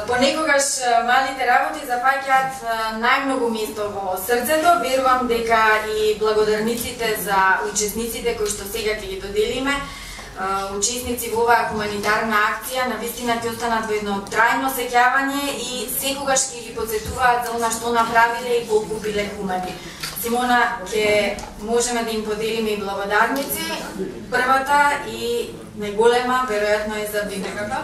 Понекогаш малите работи запаќаат најмногу место во срцето. Верувам дека и благодарниците за учесниците кои што сега ќе ги доделиме, учесници во оваа хуманитарна акција, навистина ќе останат во едно трајно сеќавање и секогаш ќе ги потсетуваат за она што направиле и колку биле хумани. Симона, ќе можеме да им поделиме и благодарници. Првата и најголема веројатно е за библиотеката.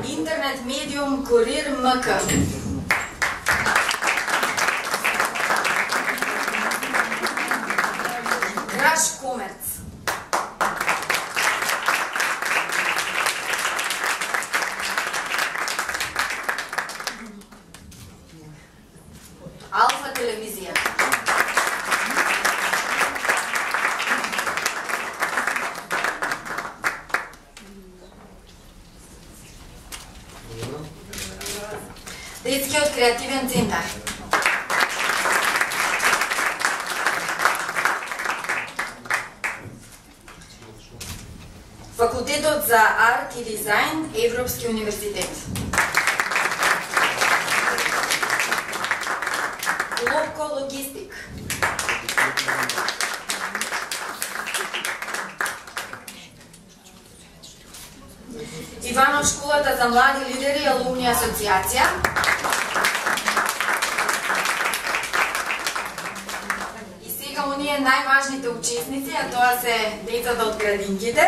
Интернет медиум Курир МК. Краш Комерц. Алфа телевизија. Детскиот креативен центар. Факултетот за арт и дизајн Европски универзитет. Лопко логистик. Иванов школата за млади лидери и алумни асоциација. И сега оние најважните учесници, а тоа се децата од градинките,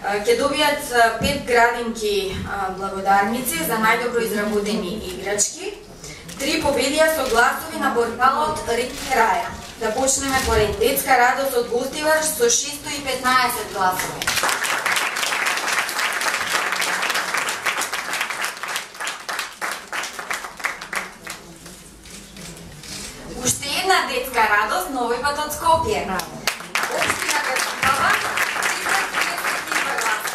ќе добијат 5 градинки благодарници за најдобро изработени играчки. 3 победија со гласови на порталот Ритми Раја. Да почнеме по ред. Детска радост од Гостивар со 615 гласови. Уште една детска радост, но овој пат од Скопје. Општина Копава, 432 гласа.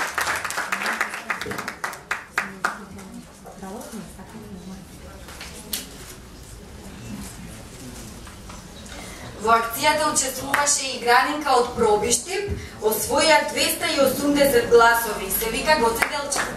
Во акцијата учествуваше и градинка од Пробиштип, освоја 280 гласови. Се вика Гоце Делчев.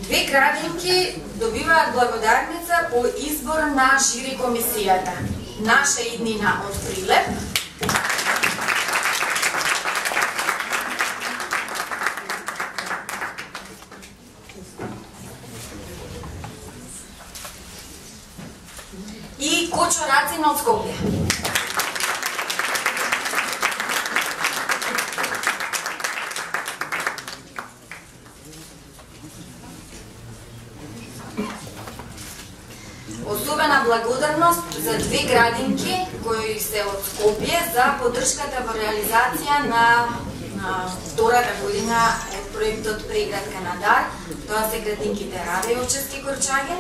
Две градинки добиваат благодарница по избор на жири комисијата. Наша иднина од Прилеп. И Кочо Рацин од Скопје. Особена благодарност за 2 градинки кои се од Скопје за поддршката во реализација на втората година од проектот Преградка на дар. Тоа се градинките Раде Очевски Корчагин.